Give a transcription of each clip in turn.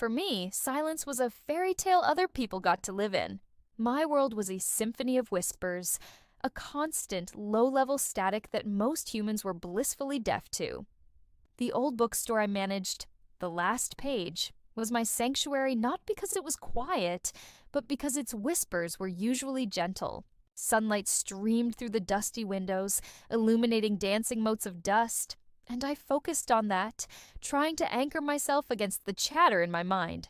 For me, silence was a fairy tale other people got to live in. My world was a symphony of whispers, a constant, low-level static that most humans were blissfully deaf to. The old bookstore I managed, The Last Page, was my sanctuary not because it was quiet, but because its whispers were usually gentle. Sunlight streamed through the dusty windows, illuminating dancing motes of dust, and I focused on that, trying to anchor myself against the chatter in my mind.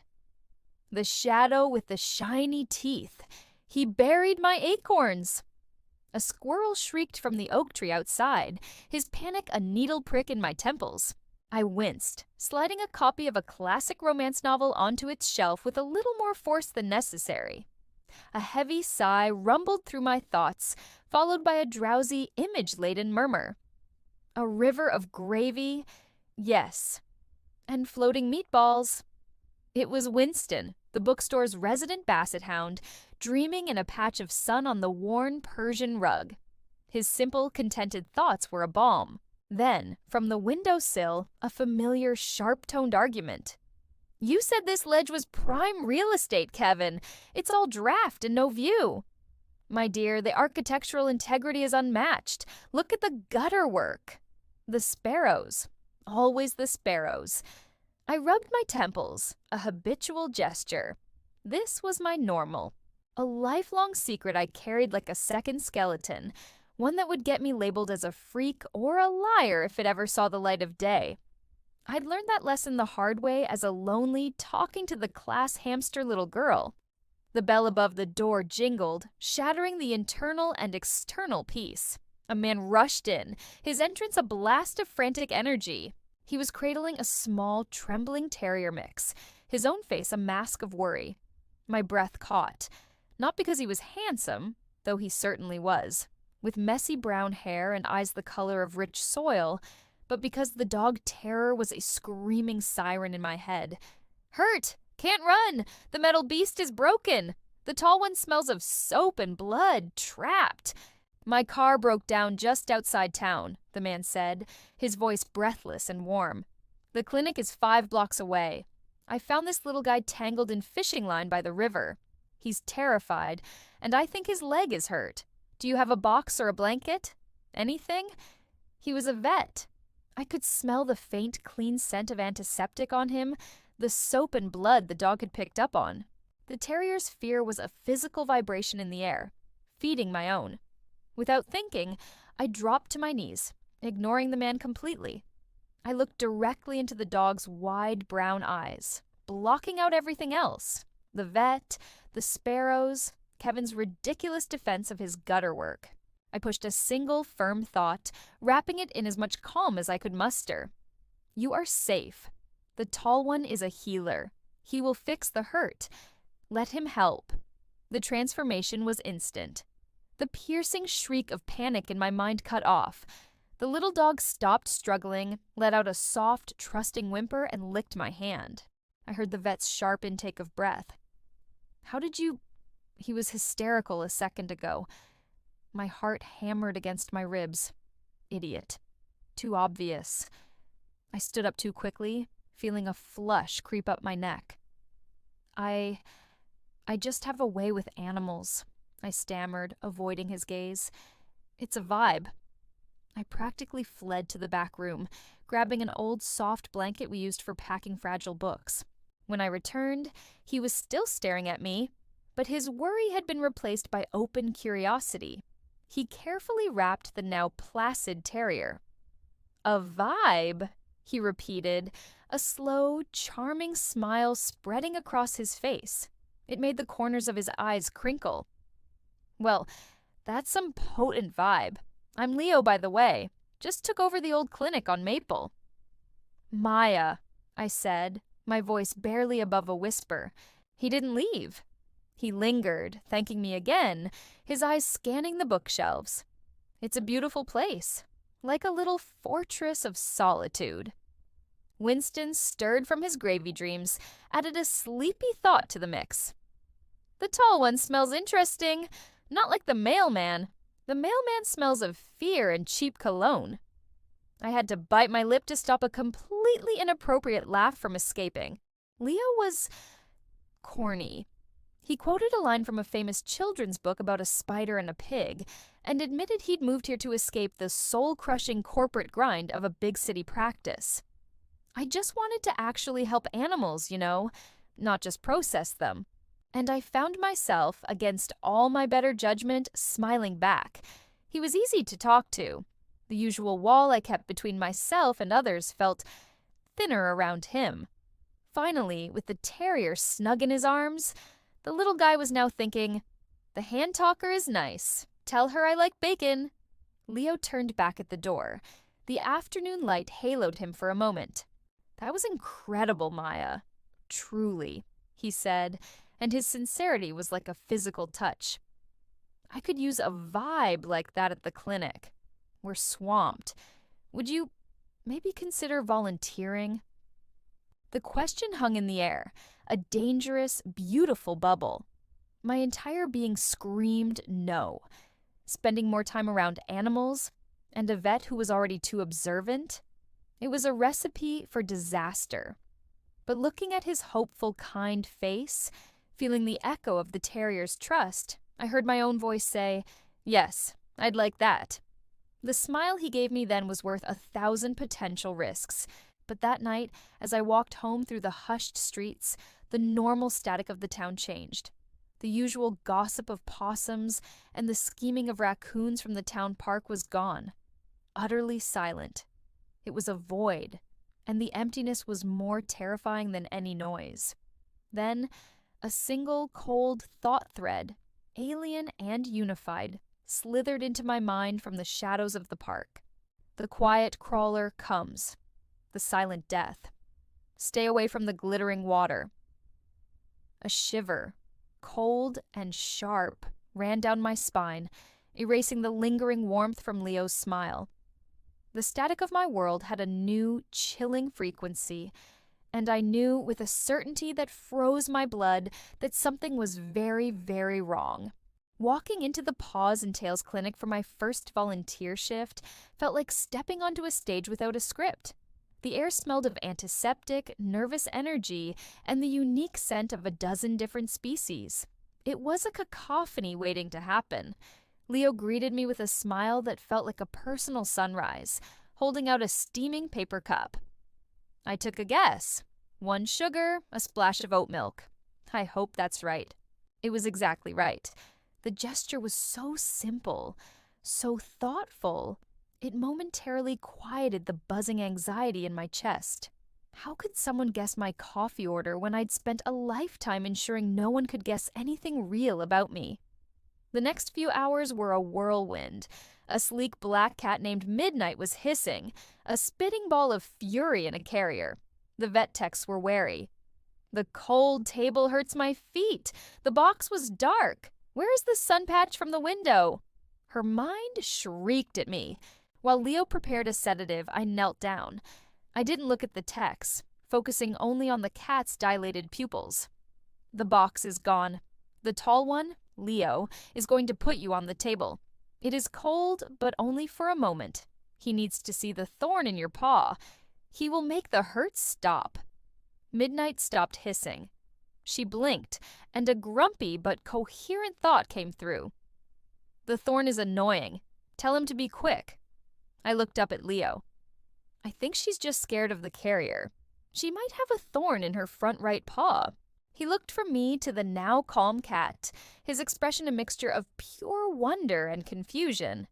The shadow with the shiny teeth. He buried my acorns. A squirrel shrieked from the oak tree outside, his panic a needle prick in my temples. I winced, sliding a copy of a classic romance novel onto its shelf with a little more force than necessary. A heavy sigh rumbled through my thoughts, followed by a drowsy, image-laden murmur. A river of gravy? Yes. And floating meatballs? It was Winston, the bookstore's resident basset hound, dreaming in a patch of sun on the worn Persian rug. His simple, contented thoughts were a balm. Then, from the windowsill, a familiar, sharp-toned argument. "You said this ledge was prime real estate, Kevin. It's all draft and no view." "My dear, the architectural integrity is unmatched. Look at the gutter work." The sparrows. Always the sparrows. I rubbed my temples, a habitual gesture. This was my normal. A lifelong secret I carried like a second skeleton, one that would get me labeled as a freak or a liar if it ever saw the light of day. I'd learned that lesson the hard way as a lonely, talking-to-the-class hamster little girl. The bell above the door jingled, shattering the internal and external peace. A man rushed in, his entrance a blast of frantic energy. He was cradling a small, trembling terrier mix, his own face a mask of worry. My breath caught, not because he was handsome, though he certainly was, with messy brown hair and eyes the color of rich soil, but because the dog Terror was a screaming siren in my head. "Hurt! Can't run! The metal beast is broken! The tall one smells of soap and blood! Trapped!" "My car broke down just outside town," the man said, his voice breathless and warm. "The clinic is 5 blocks away. I found this little guy tangled in fishing line by the river. He's terrified, and I think his leg is hurt. Do you have a box or a blanket? Anything?" He was a vet. I could smell the faint, clean scent of antiseptic on him, the soap and blood the dog had picked up on. The terrier's fear was a physical vibration in the air, feeding my own. Without thinking, I dropped to my knees, ignoring the man completely. I looked directly into the dog's wide brown eyes, blocking out everything else. The vet, the sparrows, Kevin's ridiculous defense of his gutter work. I pushed a single firm thought, wrapping it in as much calm as I could muster. "You are safe. The tall one is a healer. He will fix the hurt. Let him help." The transformation was instant. The piercing shriek of panic in my mind cut off. The little dog stopped struggling, let out a soft, trusting whimper, and licked my hand. I heard the vet's sharp intake of breath. "How did you—" He was hysterical a second ago. My heart hammered against my ribs. Idiot. Too obvious. I stood up too quickly, feeling a flush creep up my neck. I just have a way with animals," I stammered, avoiding his gaze. "It's a vibe." I practically fled to the back room, grabbing an old soft blanket we used for packing fragile books. When I returned, he was still staring at me, but his worry had been replaced by open curiosity. He carefully wrapped the now placid terrier. "A vibe," he repeated, a slow, charming smile spreading across his face. It made the corners of his eyes crinkle. "Well, that's some potent vibe. I'm Leo, by the way. Just took over the old clinic on Maple." "Maya," I said, my voice barely above a whisper. He didn't leave. He lingered, thanking me again, his eyes scanning the bookshelves. "It's a beautiful place, like a little fortress of solitude." Winston, stirred from his gravy dreams, added a sleepy thought to the mix. "The tall one smells interesting. Not like the mailman. The mailman smells of fear and cheap cologne." I had to bite my lip to stop a completely inappropriate laugh from escaping. Leo was corny. He quoted a line from a famous children's book about a spider and a pig, and admitted he'd moved here to escape the soul-crushing corporate grind of a big city practice. I just wanted to actually help animals, not just process them. And I found myself, against all my better judgment, smiling back. He was easy to talk to. The usual wall I kept between myself and others felt thinner around him. Finally, with the terrier snug in his arms, the little guy was now thinking, "The hand-talker is nice. Tell her I like bacon." Leo turned back at the door. The afternoon light haloed him for a moment. "That was incredible, Maya. Truly," he said, and his sincerity was like a physical touch. "I could use a vibe like that at the clinic. We're swamped. Would you maybe consider volunteering?" The question hung in the air, a dangerous, beautiful bubble. My entire being screamed no. Spending more time around animals, and a vet who was already too observant? It was a recipe for disaster. But looking at his hopeful, kind face, feeling the echo of the terrier's trust, I heard my own voice say, "Yes, I'd like that." The smile he gave me then was worth 1,000 potential risks. But that night, as I walked home through the hushed streets, the normal static of the town changed. The usual gossip of possums and the scheming of raccoons from the town park was gone. Utterly silent. It was a void, and the emptiness was more terrifying than any noise. Then, a single cold thought thread, alien and unified, slithered into my mind from the shadows of the park. The quiet crawler comes. The silent death. Stay away from the glittering water. A shiver, cold and sharp, ran down my spine, erasing the lingering warmth from Leo's smile. The static of my world had a new, chilling frequency, and I knew with a certainty that froze my blood that something was very, very wrong. Walking into the Paws and Tails clinic for my first volunteer shift felt like stepping onto a stage without a script. The air smelled of antiseptic, nervous energy, and the unique scent of a dozen different species. It was a cacophony waiting to happen. Leo greeted me with a smile that felt like a personal sunrise, holding out a steaming paper cup. I took a guess. 1 sugar, a splash of oat milk. I hope that's right. It was exactly right. The gesture was so simple, so thoughtful. It momentarily quieted the buzzing anxiety in my chest. How could someone guess my coffee order when I'd spent a lifetime ensuring no one could guess anything real about me? The next few hours were a whirlwind. A sleek black cat named Midnight was hissing, a spitting ball of fury in a carrier. The vet techs were wary. "The cold table hurts my feet. The box was dark. Where is the sun patch from the window?" Her mind shrieked at me. While Leo prepared a sedative, I knelt down. I didn't look at the techs, focusing only on the cat's dilated pupils. "The box is gone. The tall one, Leo, is going to put you on the table. It is cold, but only for a moment. He needs to see the thorn in your paw. He will make the hurt stop." Midnight stopped hissing. She blinked, and a grumpy but coherent thought came through. "The thorn is annoying. Tell him to be quick." I looked up at Leo. "I think she's just scared of the carrier. She might have a thorn in her front right paw." He looked from me to the now calm cat, his expression a mixture of pure wonder and confusion.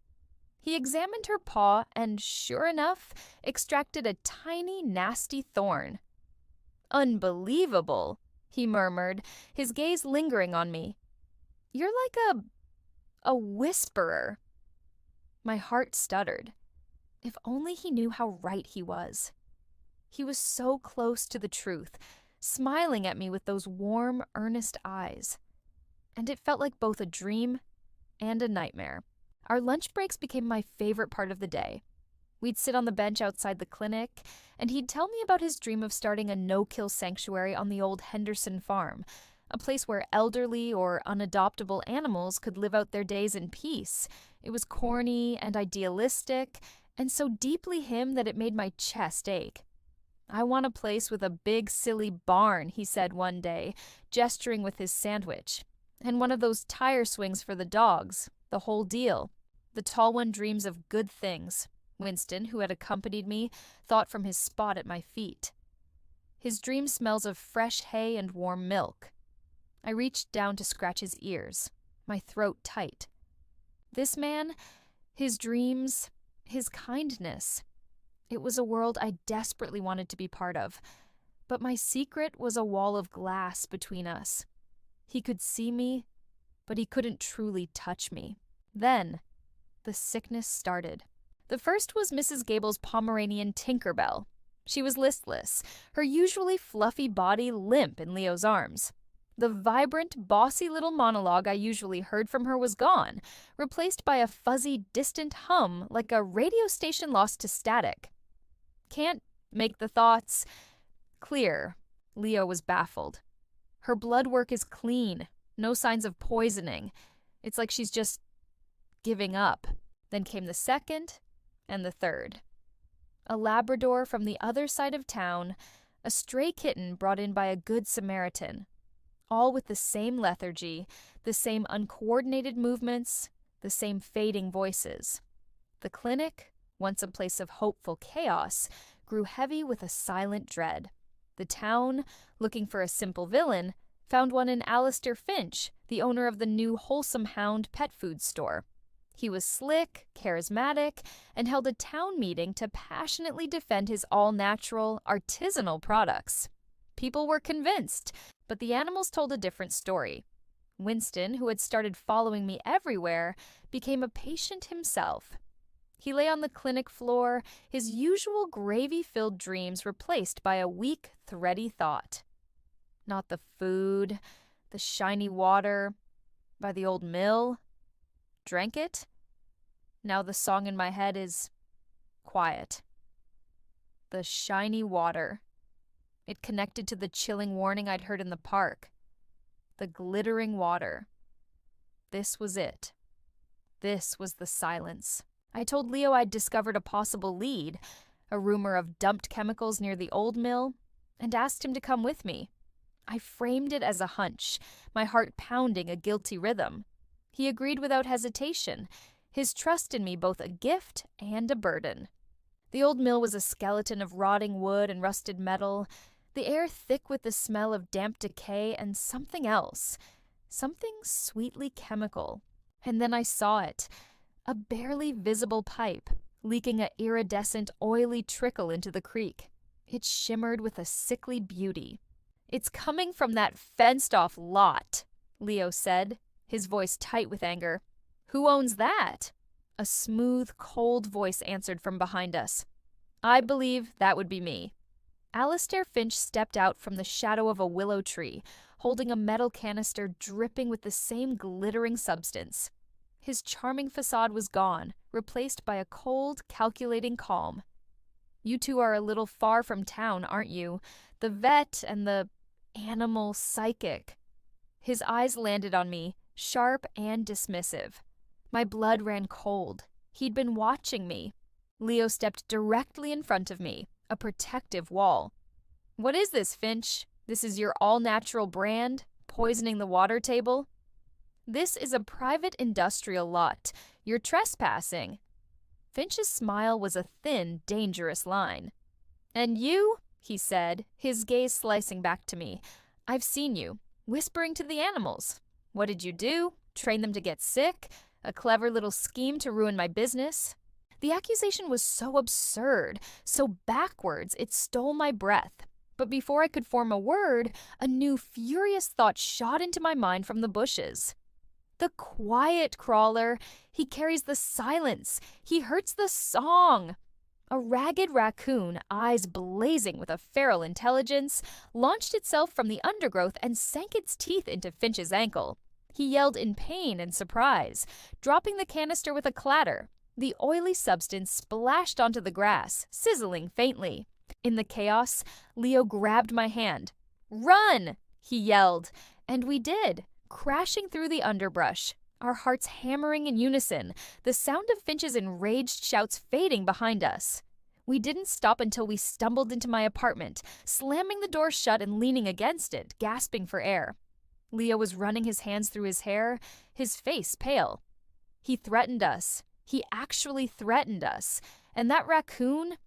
He examined her paw and, sure enough, extracted a tiny, nasty thorn. "Unbelievable," he murmured, his gaze lingering on me. "You're like a whisperer." My heart stuttered. If only he knew how right he was. He was so close to the truth, smiling at me with those warm, earnest eyes. And it felt like both a dream and a nightmare. Our lunch breaks became my favorite part of the day. We'd sit on the bench outside the clinic, and he'd tell me about his dream of starting a no-kill sanctuary on the old Henderson farm, a place where elderly or unadoptable animals could live out their days in peace. It was corny and idealistic, and so deeply him that it made my chest ache. "I want a place with a big, silly barn," he said one day, gesturing with his sandwich. "And one of those tire swings for the dogs. The whole deal." The tall one dreams of good things, Winston, who had accompanied me, thought from his spot at my feet. His dream smells of fresh hay and warm milk. I reached down to scratch his ears, my throat tight. This man, his dreams, his kindness. It was a world I desperately wanted to be part of, but my secret was a wall of glass between us. He could see me, but he couldn't truly touch me. Then, the sickness started. The first was Mrs. Gable's Pomeranian Tinkerbell. She was listless, her usually fluffy body limp in Leo's arms. The vibrant, bossy little monologue I usually heard from her was gone, replaced by a fuzzy, distant hum like a radio station lost to static. "Can't make the thoughts clear." Leo was baffled. "Her blood work is clean, no signs of poisoning. It's like she's just giving up." Then came the second and the third. A Labrador from the other side of town, a stray kitten brought in by a good Samaritan. All with the same lethargy, the same uncoordinated movements, the same fading voices. The clinic, once a place of hopeful chaos, grew heavy with a silent dread. The town, looking for a simple villain, found one in Alistair Finch, the owner of the new Wholesome Hound pet food store. He was slick, charismatic, and held a town meeting to passionately defend his all-natural, artisanal products. People were convinced, but the animals told a different story. Winston, who had started following me everywhere, became a patient himself. He lay on the clinic floor, his usual gravy-filled dreams replaced by a weak, thready thought. Not the food, the shiny water, by the old mill. Drank it? Now the song in my head is quiet. The shiny water. It connected to the chilling warning I'd heard in the park. The glittering water. This was it. This was the silence. I told Leo I'd discovered a possible lead, a rumor of dumped chemicals near the old mill, and asked him to come with me. I framed it as a hunch, my heart pounding a guilty rhythm. He agreed without hesitation, his trust in me both a gift and a burden. The old mill was a skeleton of rotting wood and rusted metal, the air thick with the smell of damp decay and something else, something sweetly chemical. And then I saw it, a barely visible pipe, leaking an iridescent, oily trickle into the creek. It shimmered with a sickly beauty. "It's coming from that fenced-off lot," Leo said, his voice tight with anger. "Who owns that?" A smooth, cold voice answered from behind us. "I believe that would be me." Alistair Finch stepped out from the shadow of a willow tree, holding a metal canister dripping with the same glittering substance. His charming facade was gone, replaced by a cold, calculating calm. "You two are a little far from town, aren't you? The vet and the animal psychic." His eyes landed on me, sharp and dismissive. My blood ran cold. He'd been watching me. Leo stepped directly in front of me, a protective wall. "What is this, Finch? This is your all-natural brand? Poisoning the water table?" "This is a private industrial lot. You're trespassing." Finch's smile was a thin, dangerous line. "And you?" he said, his gaze slicing back to me. "I've seen you, whispering to the animals. What did you do? Train them to get sick? A clever little scheme to ruin my business?" The accusation was so absurd, so backwards, it stole my breath. But before I could form a word, a new furious thought shot into my mind from the bushes. "The quiet crawler. He carries the silence. He hurts the song." A ragged raccoon, eyes blazing with a feral intelligence, launched itself from the undergrowth and sank its teeth into Finch's ankle. He yelled in pain and surprise, dropping the canister with a clatter. The oily substance splashed onto the grass, sizzling faintly. In the chaos, Leo grabbed my hand. "Run!" he yelled, and we did, crashing through the underbrush, our hearts hammering in unison, the sound of Finch's enraged shouts fading behind us. We didn't stop until we stumbled into my apartment, slamming the door shut and leaning against it, gasping for air. Leo was running his hands through his hair, his face pale. He threatened us. He actually threatened us. And that raccoon,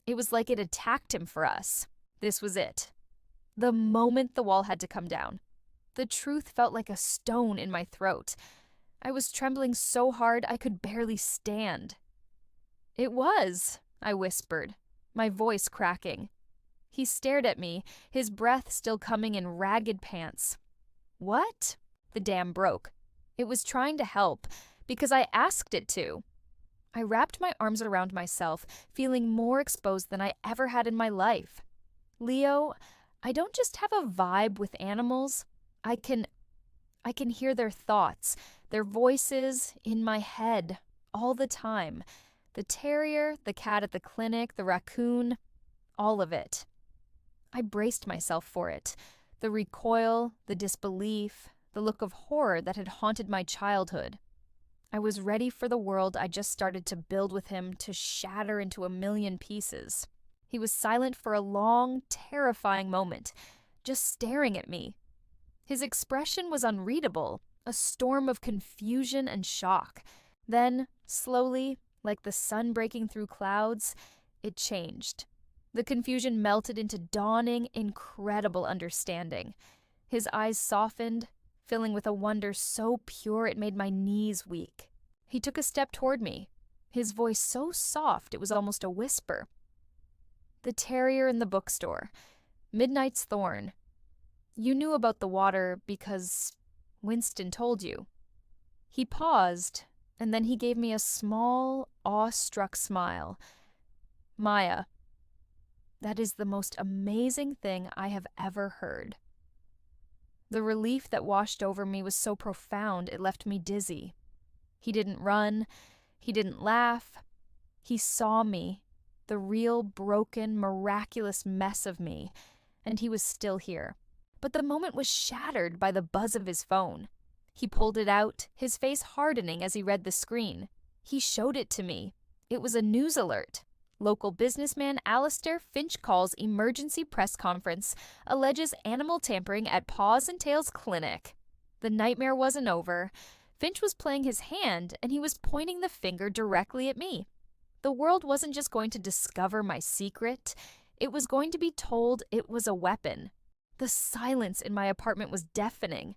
it was like it attacked him for us. This was it. The moment the wall had to come down. The truth felt like a stone in my throat. I was trembling so hard I could barely stand. "It was," I whispered, my voice cracking. He stared at me, his breath still coming in ragged pants. "What?" The dam broke. It was trying to help, because I asked it to. I wrapped my arms around myself, feeling more exposed than I ever had in my life. "Leo, I don't just have a vibe with animals. I can hear their thoughts, their voices in my head all the time. The terrier, the cat at the clinic, the raccoon, all of it." I braced myself for it. The recoil, the disbelief, the look of horror that had haunted my childhood. I was ready for the world I just started to build with him to shatter into a million pieces. He was silent for a long, terrifying moment, just staring at me. His expression was unreadable, a storm of confusion and shock. Then, slowly, like the sun breaking through clouds, it changed. The confusion melted into dawning, incredible understanding. His eyes softened, filling with a wonder so pure it made my knees weak. He took a step toward me, his voice so soft it was almost a whisper. "The terrier in the bookstore. Midnight's Thorn. You knew about the water because Winston told you." He paused, and then he gave me a small, awestruck smile. "Maya, that is the most amazing thing I have ever heard." The relief that washed over me was so profound it left me dizzy. He didn't run. He didn't laugh. He saw me, the real, broken, miraculous mess of me, and he was still here. But the moment was shattered by the buzz of his phone. He pulled it out, his face hardening as he read the screen. He showed it to me. It was a news alert. "Local businessman Alistair Finch calls emergency press conference, alleges animal tampering at Paws and Tails clinic." The nightmare wasn't over. Finch was playing his hand, and he was pointing the finger directly at me. The world wasn't just going to discover my secret. It was going to be told it was a weapon. The silence in my apartment was deafening.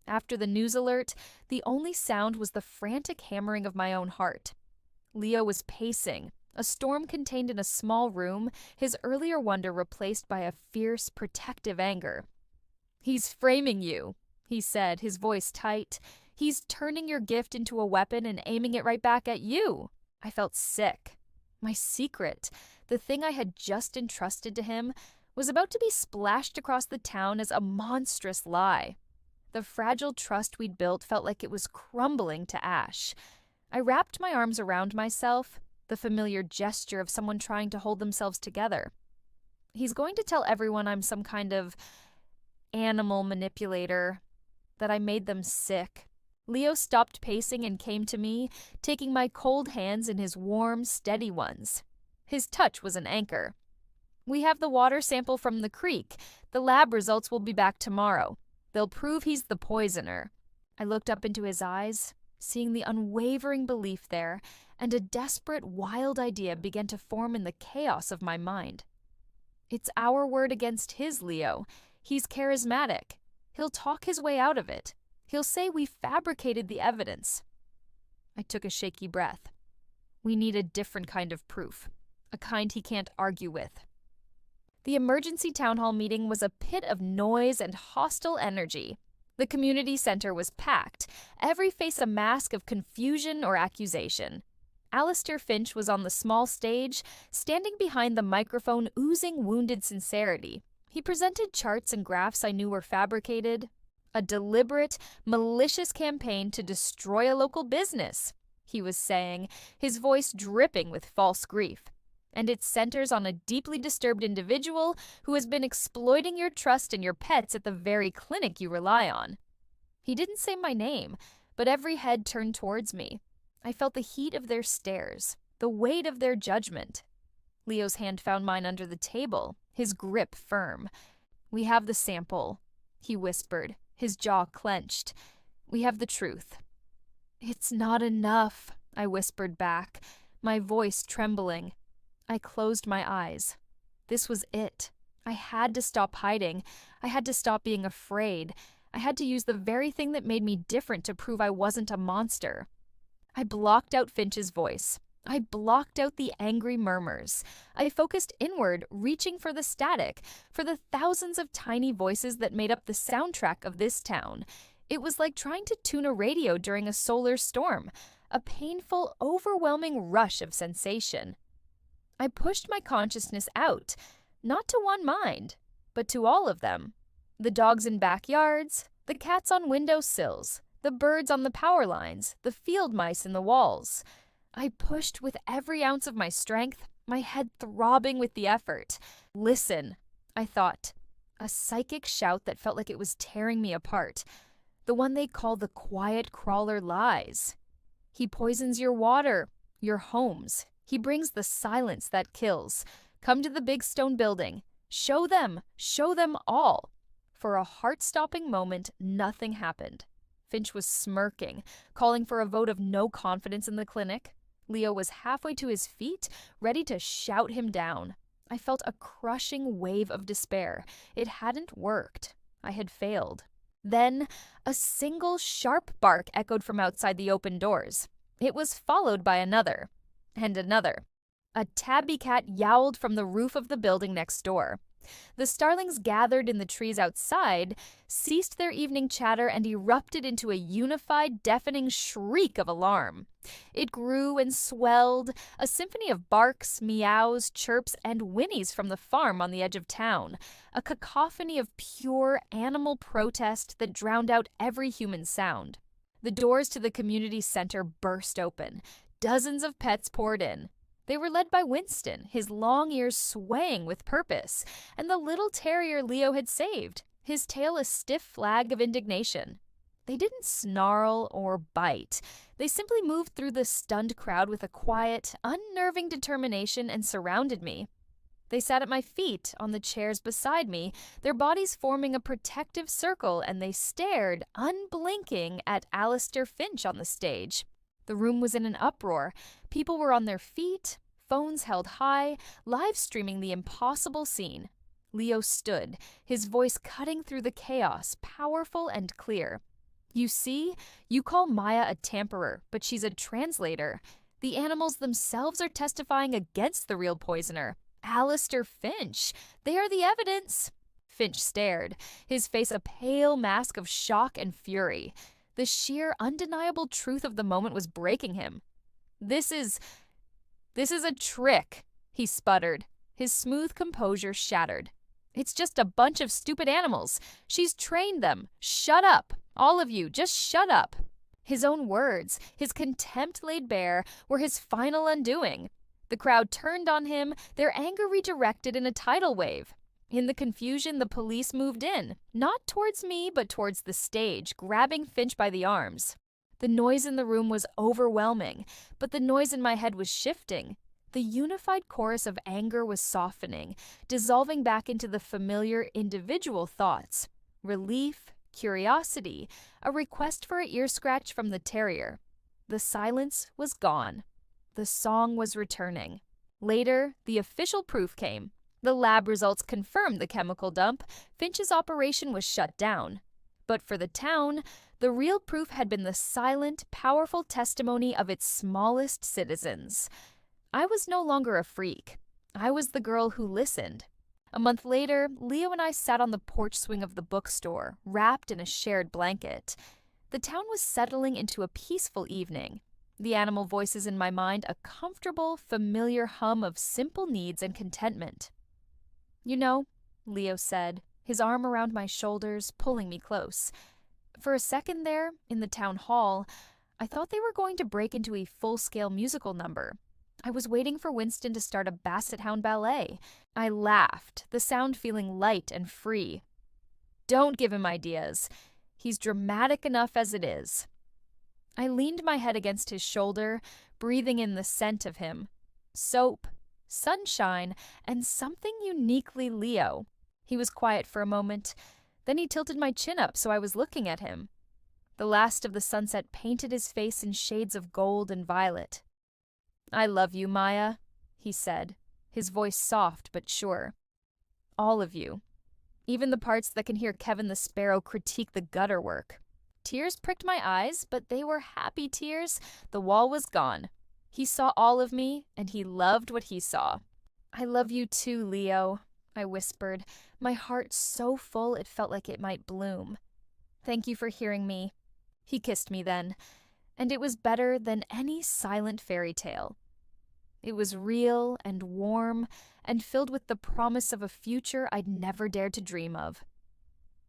After the news alert, the only sound was the frantic hammering of my own heart. Leo was pacing, a storm contained in a small room, his earlier wonder replaced by a fierce, protective anger. "He's framing you," he said, his voice tight. "He's turning your gift into a weapon and aiming it right back at you." I felt sick. My secret, the thing I had just entrusted to him, was about to be splashed across the town as a monstrous lie. The fragile trust we'd built felt like it was crumbling to ash. I wrapped my arms around myself, the familiar gesture of someone trying to hold themselves together. He's going to tell everyone I'm some kind of animal manipulator, that I made them sick. Leo stopped pacing and came to me, taking my cold hands in his warm, steady ones. His touch was an anchor. "We have the water sample from the creek. The lab results will be back tomorrow. They'll prove he's the poisoner." I looked up into his eyes, seeing the unwavering belief there, and a desperate, wild idea began to form in the chaos of my mind. "It's our word against his, Leo. He's charismatic. He'll talk his way out of it. He'll say we fabricated the evidence." I took a shaky breath. "We need a different kind of proof, a kind he can't argue with." The emergency town hall meeting was a pit of noise and hostile energy. The community center was packed, every face a mask of confusion or accusation. Alistair Finch was on the small stage, standing behind the microphone, oozing wounded sincerity. He presented charts and graphs I knew were fabricated. A deliberate, malicious campaign to destroy a local business, he was saying, his voice dripping with false grief. "And it centers on a deeply disturbed individual who has been exploiting your trust and your pets at the very clinic you rely on." He didn't say my name, but every head turned towards me. I felt the heat of their stares, the weight of their judgment. Leo's hand found mine under the table, his grip firm. "We have the sample," he whispered, his jaw clenched. "We have the truth." "It's not enough," I whispered back, my voice trembling. I closed my eyes. This was it. I had to stop hiding. I had to stop being afraid. I had to use the very thing that made me different to prove I wasn't a monster. I blocked out Finch's voice. I blocked out the angry murmurs. I focused inward, reaching for the static, for the thousands of tiny voices that made up the soundtrack of this town. It was like trying to tune a radio during a solar storm, a painful, overwhelming rush of sensation. I pushed my consciousness out, not to one mind, but to all of them. The dogs in backyards, the cats on window sills, the birds on the power lines, the field mice in the walls. I pushed with every ounce of my strength, my head throbbing with the effort. "Listen," I thought. A psychic shout that felt like it was tearing me apart. The one they call the quiet crawler lies. He poisons your water, your homes. He brings the silence that kills. Come to the big stone building. Show them all. For a heart-stopping moment, nothing happened. Finch was smirking, calling for a vote of no confidence in the clinic. Leo was halfway to his feet, ready to shout him down. I felt a crushing wave of despair. It hadn't worked. I had failed. Then, a single sharp bark echoed from outside the open doors. It was followed by another, and another. A tabby cat yowled from the roof of the building next door. The starlings gathered in the trees outside, ceased their evening chatter, and erupted into a unified, deafening shriek of alarm. It grew and swelled, a symphony of barks, meows, chirps, and whinnies from the farm on the edge of town, a cacophony of pure animal protest that drowned out every human sound. The doors to the community center burst open. Dozens of pets poured in. They were led by Winston, his long ears swaying with purpose, and the little terrier Leo had saved, his tail a stiff flag of indignation. They didn't snarl or bite. They simply moved through the stunned crowd with a quiet, unnerving determination and surrounded me. They sat at my feet, on the chairs beside me, their bodies forming a protective circle, and they stared, unblinking, at Alistair Finch on the stage. The room was in an uproar. People were on their feet, phones held high, live streaming the impossible scene. Leo stood, his voice cutting through the chaos, powerful and clear. "You see, you call Maya a tamperer, but she's a translator. The animals themselves are testifying against the real poisoner. Alistair Finch. They are the evidence." Finch stared, his face a pale mask of shock and fury. The sheer, undeniable truth of the moment was breaking him. This is a trick," he sputtered, his smooth composure shattered. "It's just a bunch of stupid animals. She's trained them. Shut up. All of you, just shut up." His own words, his contempt laid bare, were his final undoing. The crowd turned on him, their anger redirected in a tidal wave. In the confusion, the police moved in, not towards me, but towards the stage, grabbing Finch by the arms. The noise in the room was overwhelming, but the noise in my head was shifting. The unified chorus of anger was softening, dissolving back into the familiar individual thoughts. Relief, curiosity, a request for an ear scratch from the terrier. The silence was gone. The song was returning. Later, the official proof came. The lab results confirmed the chemical dump. Finch's operation was shut down. But for the town, the real proof had been the silent, powerful testimony of its smallest citizens. I was no longer a freak. I was the girl who listened. A month later, Leo and I sat on the porch swing of the bookstore, wrapped in a shared blanket. The town was settling into a peaceful evening. The animal voices in my mind a comfortable, familiar hum of simple needs and contentment. "You know," Leo said, his arm around my shoulders, pulling me close. "For a second there, in the town hall, I thought they were going to break into a full-scale musical number. I was waiting for Winston to start a basset hound ballet. I laughed, the sound feeling light and free. Don't give him ideas. He's dramatic enough as it is." I leaned my head against his shoulder, breathing in the scent of him. Soap, sunshine, and something uniquely Leo. He was quiet for a moment. Then he tilted my chin up so I was looking at him. The last of the sunset painted his face in shades of gold and violet. "I love you, Maya," he said, his voice soft but sure. "All of you. Even the parts that can hear Kevin the Sparrow critique the gutter work." Tears pricked my eyes, but they were happy tears. The wall was gone. He saw all of me, and he loved what he saw. "I love you too, Leo," I whispered, my heart so full it felt like it might bloom. "Thank you for hearing me." He kissed me then, and it was better than any silent fairy tale. It was real and warm and filled with the promise of a future I'd never dared to dream of.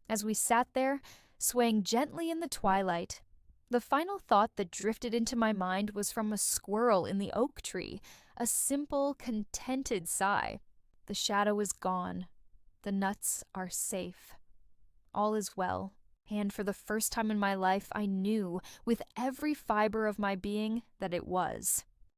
As we sat there, swaying gently in the twilight, the final thought that drifted into my mind was from a squirrel in the oak tree, a simple, contented sigh. The shadow is gone. The nuts are safe. All is well. And for the first time in my life, I knew, with every fiber of my being, that it was.